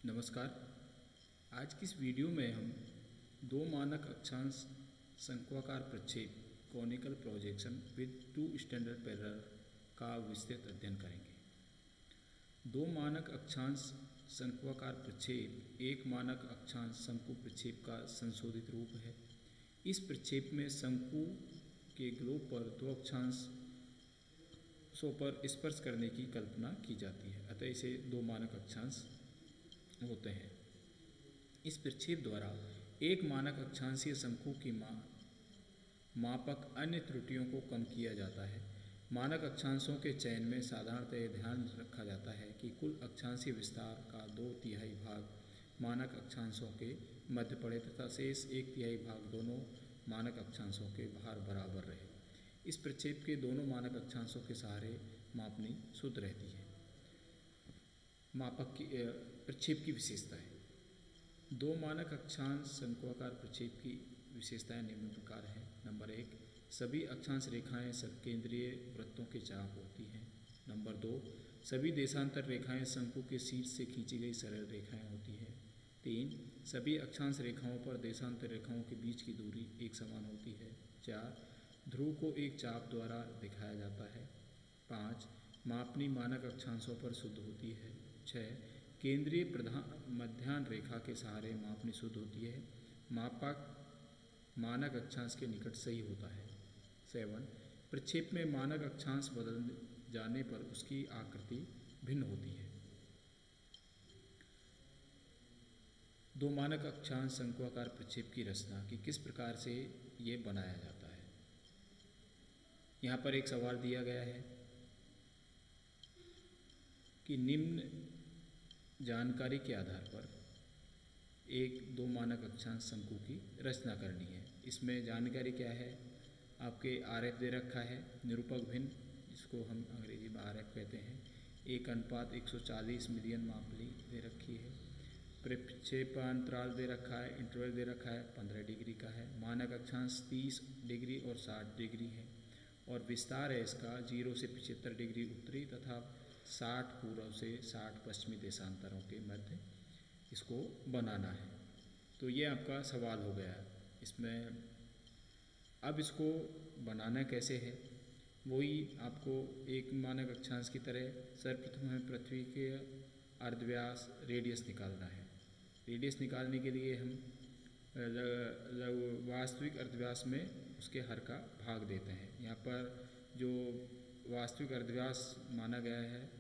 नमस्कार। आज की इस वीडियो में हम दो मानक अक्षांश शंक्वाकार प्रक्षेप conical projection with two standard parallel का विस्तृत अध्ययन करेंगे। दो मानक अक्षांश शंक्वाकार प्रक्षेप एक मानक अक्षांश शंकु प्रक्षेप का संशोधित रूप है। इस प्रक्षेप में शंकु के ग्लोब पर दो अक्षांशों पर स्पर्श करने की कल्पना की जाती है, अतः इसे दो मानक अक्षांश होते हैं। इस प्रक्षेप द्वारा एक मानक अक्षांशीय शंकु की मापक अन्य त्रुटियों को कम किया जाता है। मानक अक्षांशों के चयन में साधारणतः ध्यान रखा जाता है कि कुल अक्षांशीय विस्तार का 2/3 भाग मानक अक्षांशों के मध्य पड़े तथा शेष 1/3 भाग दोनों मानक अक्षांशों के बाहर बराबर रहे। इस प्रक्षेप के दोनों मानक अक्षांशों के सहारे मापनी शुद्ध रहती है। मापक की प्रक्षेप की विशेषताएं। दो मानक अक्षांश शंक्वाकार प्रक्षेप की विशेषताएं निम्न प्रकार हैं। नंबर 1, सभी अक्षांश रेखाएं सकेंद्रीय वृत्तों के चाप होती हैं। नंबर 2, सभी देशांतर रेखाएं शंकु के शीर्ष से खींची गई सरल रेखाएं होती हैं। 3, सभी अक्षांश रेखाओं पर देशांतर रेखाओं के बीच की दूरी एक समान होती है। 4, ध्रुव को एक चाप द्वारा दिखाया जाता है। 5, मापनी मानक अक्षांशों पर शुद्ध होती है। 6, केंद्रीय मध्याह्न रेखा के सहारे मापनी शुद्ध होती है। मापक मानक अक्षांश के निकट सही होता है। 7, प्रक्षेप में मानक अक्षांश बदल जाने पर उसकी आकृति भिन्न होती है। दो मानक अक्षांश शंक्वाकार प्रक्षेप की रचना कि किस प्रकार से ये बनाया जाता है। यहाँ पर एक सवाल दिया गया है कि निम्न जानकारी के आधार पर एक दो मानक अक्षांश शंकु की रचना करनी है। इसमें जानकारी क्या है, आपके RF दे रखा है, निरूपक भिन्न जिसको हम अंग्रेजी में RF कहते हैं, 1:140 मिलियन मापली दे रखी है। प्रक्षेपांतराल दे रखा है, इंटरवल दे रखा है, 15 डिग्री का है। मानक अक्षांश 30 डिग्री और 60 डिग्री है और विस्तार है इसका 0 से 75 डिग्री उत्तरी तथा 60 पूर्व से 60 पश्चिमी देशांतरों के मध्य इसको बनाना है। तो ये आपका सवाल हो गया। इसमें अब इसको बनाना कैसे है, वही आपको एक मानक अक्षांश की तरह सर्वप्रथम हमें पृथ्वी के अर्धव्यास रेडियस निकालना है। रेडियस निकालने के लिए हम वास्तविक अर्धव्यास में उसके हर का भाग देते हैं। यहाँ पर जो वास्तविक अर्धव्यास माना गया है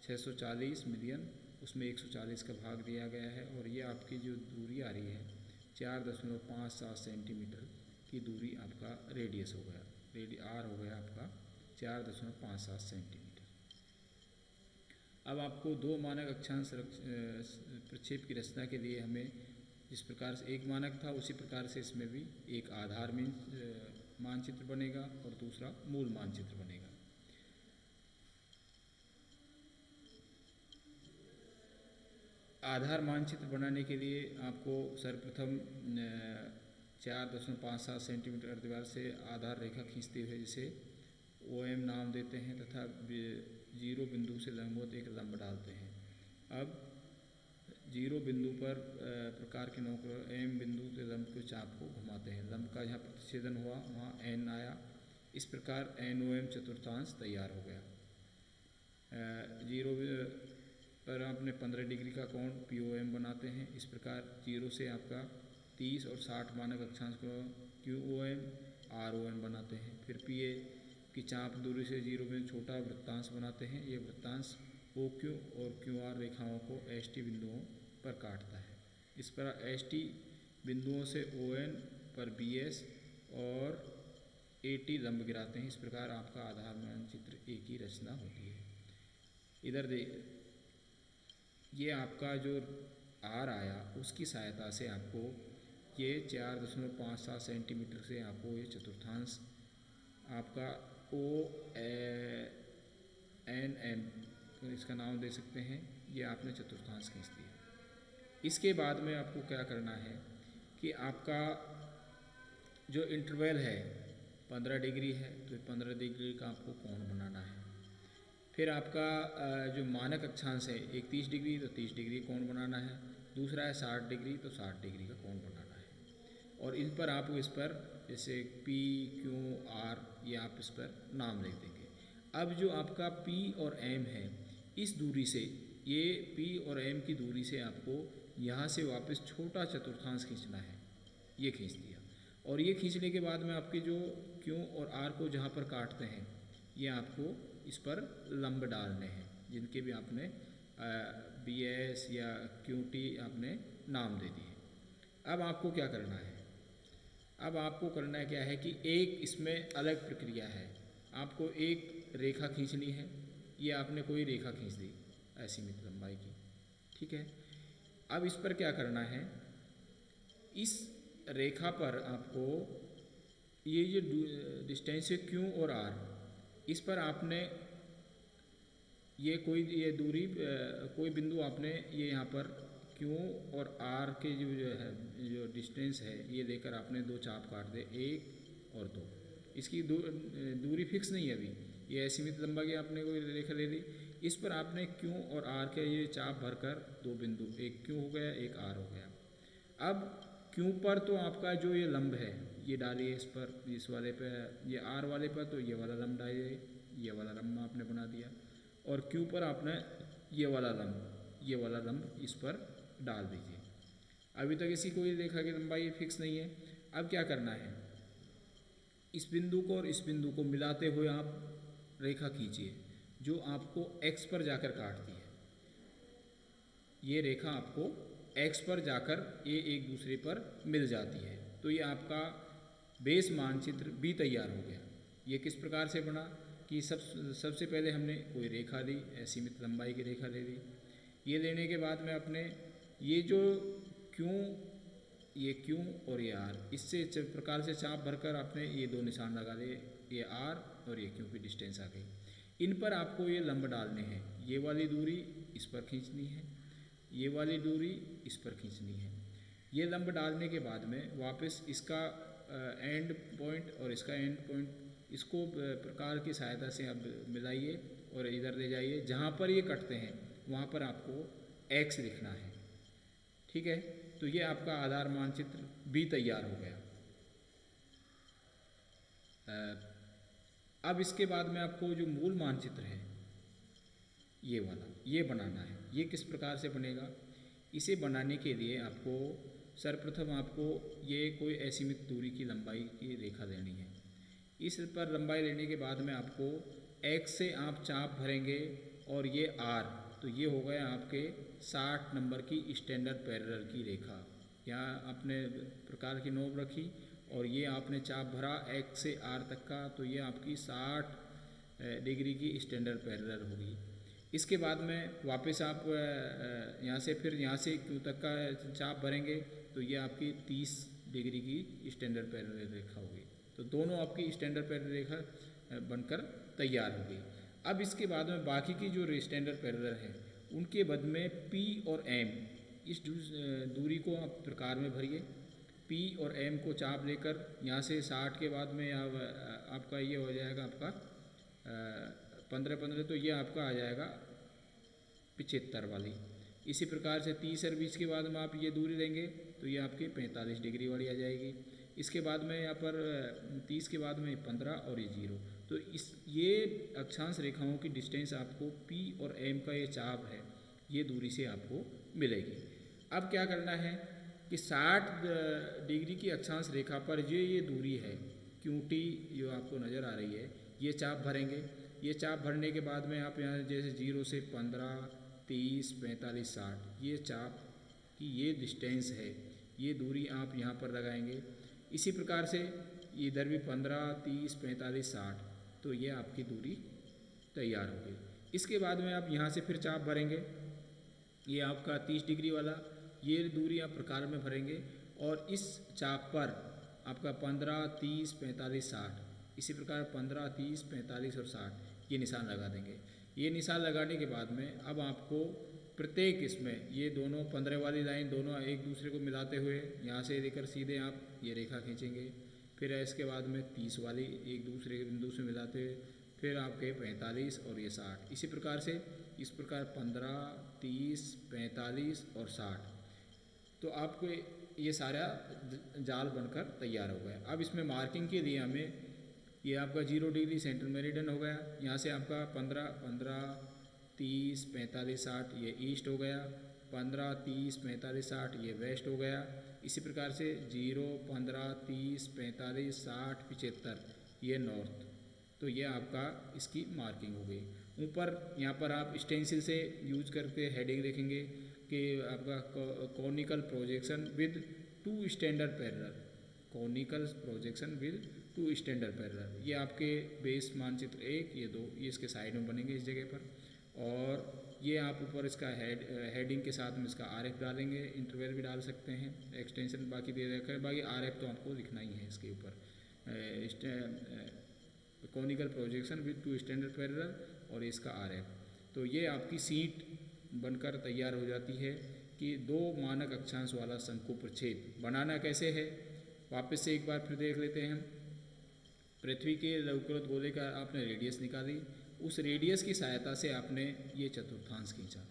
640 मिलियन, उसमें 140 का भाग दिया गया है और ये आपकी जो दूरी आ रही है 4.57 सेंटीमीटर की दूरी आपका रेडियस हो गया। आर हो गया आपका 4.57 सेंटीमीटर। अब आपको दो मानक अक्षांश प्रक्षेप की रचना के लिए हमें जिस प्रकार से एक मानक था उसी प्रकार से इसमें भी एक आधार मानचित्र बनेगा और दूसरा मूल मानचित्र बनेगा। आधार मानचित्र बनाने के लिए आपको सर्वप्रथम 4.57 सेंटीमीटर अर्धव्यास से आधार रेखा खींचते हुए जिसे OM नाम देते हैं तथा 0 बिंदु से लंबवत एक लंब डालते हैं। अब 0 बिंदु पर प्रकार के नोक M बिंदु से लंब के चाप को घुमाते हैं। लंब का जहाँ प्रतिच्छेदन हुआ वहाँ N आया। इस प्रकार NOM चतुर्थांश तैयार हो गया। 0 पर आपने 15 डिग्री का कोण POM बनाते हैं। इस प्रकार 0 से आपका 30 और 60 मानक अक्षांश को QOM ROM बनाते हैं। फिर PA की चाप दूरी से 0 में छोटा वृत्तांश बनाते हैं। ये वृत्तांश OQ और QR रेखाओं को ST बिंदुओं पर काटता है। इस पर ST बिंदुओं से ON पर BS और AT लंब गिराते हैं। इस प्रकार आपका आधार मानचित्र एक ही रचना होती है। इधर ये आपका जो R आया उसकी सहायता से आपको ये 4.57 सेंटीमीटर से आपको ये चतुर्थांश आपका ONM तो इसका नाम दे सकते हैं, ये आपने चतुर्थांश खींच दिया। इसके बाद में आपको क्या करना है कि आपका जो इंटरवल है 15 डिग्री है तो 15 डिग्री का आपको कोण बनाना है। फिर आपका जो मानक अक्षांश है एक 30 डिग्री तो 30 डिग्री कोण बनाना है। दूसरा है 60 डिग्री, तो 60 डिग्री का कोण बनाना है। और इन पर आप इस पर जैसे P, Q, R ये आप इस पर नाम लिख देंगे। अब जो आपका P और M है, इस दूरी से, ये P और M की दूरी से आपको यहाँ से वापस छोटा चतुर्थांश खींचना है। ये खींच दिया, और ये खींचने के बाद में आपके जो Q और R को जहाँ पर काटते हैं, ये आपको इस पर लंब डालने हैं, जिनके भी आपने BS या QT आपने नाम दे दिए। अब आपको क्या करना है? अब आपको करना क्या है कि एक इसमें अलग प्रक्रिया है। आपको एक रेखा खींचनी है। ये आपने कोई रेखा खींच दी असीमित लंबाई की, ठीक है। अब इस पर क्या करना है? इस रेखा पर आपको ये जो डिस्टेंस है Q और R, इस पर आपने ये दूरी कोई बिंदु आपने ये यहाँ पर Q और R के जो डिस्टेंस है, ये लेकर आपने दो चाप काट दे, 1 और 2। इसकी दूरी फिक्स नहीं है अभी, ये असीमित लंबाई की आपने कोई रेखा ले ली। इस पर आपने Q और R के ये चाप भरकर दो बिंदु, एक Q हो गया, एक R हो गया। अब Q पर तो आपका जो ये लंब है ये डालिए इस पर, इस वाले पे, ये R वाले पर तो ये वाला लंब डालिए, ये वाला लंब आपने बना दिया। और Q पर आपने ये वाला लंब इस पर डाल दीजिए। अभी तक इसकी कोई रेखा की लंबाई फिक्स नहीं है। अब क्या करना है? इस बिंदु को और इस बिंदु को मिलाते हुए आप रेखा खींचिए, जो आपको X पर जाकर काटती है। ये रेखा आपको X पर जाकर ये एक दूसरे पर मिल जाती है। तो ये आपका बेस मानचित्र B तैयार हो गया। ये किस प्रकार से बना कि सबसे पहले हमने कोई रेखा ली, असीमित लंबाई की रेखा ले ली। ये लेने के बाद में अपने ये जो ये Q और ये R, इससे प्रकार से चाप भरकर आपने ये दो निशान लगा लिए, ये R और ये Q की डिस्टेंस आ गई। इन पर आपको ये लंब डालने हैं। ये वाली दूरी इस पर खींचनी है, ये वाली दूरी इस पर खींचनी है। ये लंब डालने के बाद में वापस इसका एंड पॉइंट और इसका एंड पॉइंट, इसको प्रकार की सहायता से अब मिलाइए और इधर ले जाइए। जहाँ पर ये कटते हैं वहाँ पर आपको X लिखना है, ठीक है। तो ये आपका आधार मानचित्र B तैयार हो गया। अब इसके बाद में आपको जो मूल मानचित्र है ये वाला, ये बनाना है। ये किस प्रकार से बनेगा? इसे बनाने के लिए आपको सर्वप्रथम आपको ये कोई असीमित दूरी की लंबाई की रेखा लेनी है। इस पर लंबाई लेने के बाद में आपको X से आप चाप भरेंगे और ये R, तो ये हो गया आपके 60 नंबर की स्टैंडर्ड पैरेलल की रेखा। यहाँ आपने प्रकार की नोब रखी और ये आपने चाप भरा X से R तक का, तो ये आपकी 60 डिग्री की स्टैंडर्ड पैरेलल होगी। इसके बाद में वापस आप यहाँ से फिर यहाँ से Q तक का चाप भरेंगे, तो ये आपकी 30 डिग्री की स्टैंडर्ड पैरेलल रेखा होगी। तो दोनों आपकी स्टैंडर्ड पैरेलल रेखा बनकर तैयार हो गई। अब इसके बाद में बाकी की जो स्टैंडर्ड पैरेलल हैं उनके बद में P और M, इस दूरी को आप प्रकार में भरिए। P और M को चाप लेकर यहाँ से 60 के बाद में आपका ये हो जाएगा आपका 15 तो ये आपका आ जाएगा 75 वाली। इसी प्रकार से 30 और 20 के बाद में आप ये दूरी लेंगे तो ये आपकी 45 डिग्री वाली आ जाएगी। इसके बाद में यहाँ पर 30 के बाद में 15 और ये 0। तो ये अक्षांश रेखाओं की डिस्टेंस आपको P और M का ये चाप है, ये दूरी से आपको मिलेगी। अब क्या करना है कि 60 डिग्री की अक्षांश रेखा पर ये दूरी है QT जो आपको नज़र आ रही है, ये चाप भरेंगे। ये चाप भरने के बाद में आप यहाँ जैसे 0 से 15, 30, 45, 60 ये चाप की ये डिस्टेंस है, ये दूरी आप यहाँ पर लगाएंगे। इसी प्रकार से इधर भी 15, 30, 45, 60, तो ये आपकी दूरी तैयार हो गई। इसके बाद में आप यहाँ से फिर चाप भरेंगे, ये आपका 30 डिग्री वाला, ये दूरी आप प्रकार में भरेंगे और इस चाप पर आपका 15, 30, 45, 60, इसी प्रकार 15, 30, 45 और 60 ये निशान लगा देंगे। ये निशान लगाने के बाद में अब आपको प्रत्येक इसमें ये दोनों 15 वाली लाइन दोनों एक दूसरे को मिलाते हुए यहाँ से लेकर सीधे आप ये रेखा खींचेंगे। फिर इसके बाद में 30 वाली एक दूसरे के बिंदु से मिलाते हुए फिर आपके 45 और ये 60, इसी प्रकार से इस प्रकार 15, 30, 45 और 60 तो आपको ये सारा जाल बनकर तैयार हो गया। अब इसमें मार्किंग के लिए हमें ये आपका 0 डिग्री सेंट्रल मेरिडियन हो गया, यहाँ से आपका 15, 15, 30, 45, 60 ये ईस्ट हो गया, 15, 30, 45, 60 ये वेस्ट हो गया। इसी प्रकार से 0, 15, 30, 45, 60, 75 ये नॉर्थ। तो ये आपका इसकी मार्किंग हो गई। ऊपर यहाँ पर आप स्टेंसिल से यूज करके हेडिंग देखेंगे कि आपका conical projection with 2 standard parallel, conical projection with 2 standard parallel. ये आपके बेस मानचित्र 1, ये 2 ये इसके साइड में बनेंगे इस जगह पर। और ये आप ऊपर इसका हेडिंग के साथ में इसका RF डालेंगे, इंटरवल भी डाल सकते हैं, एक्सटेंशन बाकी दे रखा है। बाकी RF तो आपको लिखना ही है इसके ऊपर, conical projection with 2 standard parallel और इसका RF। तो ये आपकी सीट बनकर तैयार हो जाती है कि 2 मानक अक्षांश वाला शंकु प्रक्षेप बनाना कैसे है। वापस से एक बार फिर देख लेते हैं हम। पृथ्वी के लघुकृत गोले का आपने रेडियस निकाली, उस रेडियस की सहायता से आपने ये चतुर्थांश खींचा।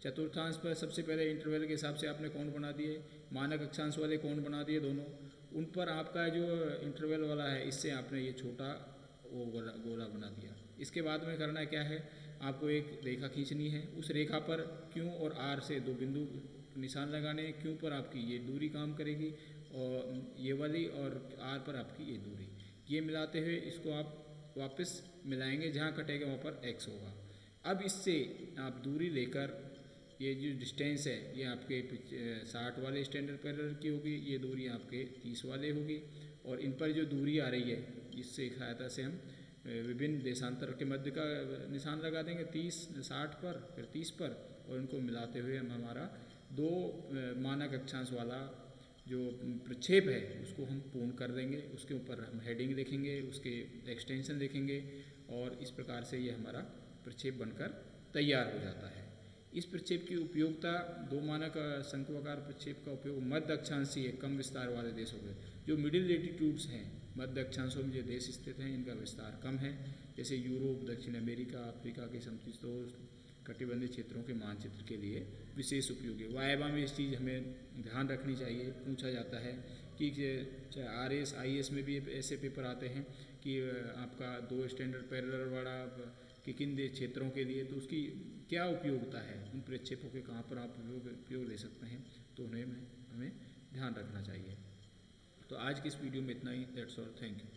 चतुर्थांश पर सबसे पहले इंटरवल के हिसाब से आपने कोण बना दिए, मानक अक्षांश वाले कोण बना दिए दोनों। उन पर आपका जो इंटरवल वाला है इससे आपने ये छोटा वो गोला बना दिया। इसके बाद में करना क्या है, आपको एक रेखा खींचनी है। उस रेखा पर Q और R से 2 बिंदु निशान लगाने हैं। Q पर आपकी ये दूरी काम करेगी और ये वाली, और R पर आपकी ये दूरी। ये मिलाते हुए इसको आप वापस मिलाएंगे, जहाँ कटेगा वहाँ पर X होगा। अब इससे आप दूरी लेकर ये जो डिस्टेंस है ये आपके 60 वाले स्टैंडर्ड पैरेलल की होगी, ये दूरी आपके 30 वाले होगी। और इन पर जो दूरी आ रही है इससे सहायता से हम विभिन्न देशांतर के मध्य का निशान लगा देंगे, 30, 60 पर, फिर 30 पर, और इनको मिलाते हुए हम हमारा 2 मानक अक्षांश वाला जो प्रक्षेप है उसको हम पूर्ण कर देंगे। उसके ऊपर हम हेडिंग लिखेंगे, उसके एक्सटेंशन लिखेंगे, और इस प्रकार से ये हमारा प्रक्षेप बनकर तैयार हो जाता है। इस प्रक्षेप की उपयोगिता 2 मानक शंक्वाकार प्रक्षेप का उपयोग मध्य अक्षांशीय कम विस्तार वाले देशों में, जो मिडिल लेटीट्यूड्स हैं, मध्य अक्षांशों में जो देश स्थित हैं इनका विस्तार कम है, जैसे यूरोप, दक्षिण अमेरिका, अफ्रीका के समशीतोष्ण कटिबंधीय क्षेत्रों के मानचित्र के लिए विशेष उपयोगी। वायवा में इस चीज़ हमें ध्यान रखनी चाहिए। पूछा जाता है कि RS IS में भी ऐसे पेपर आते हैं कि आपका 2 स्टैंडर्ड पैरेलल वाला कि किन क्षेत्रों के लिए, तो उसकी क्या उपयोगिता है, उन प्रक्षेपों के कहाँ पर आप उपयोग ले सकते हैं, तो उन्हें हमें ध्यान रखना चाहिए। तो आज की इस वीडियो में इतना ही। That's all, thank you.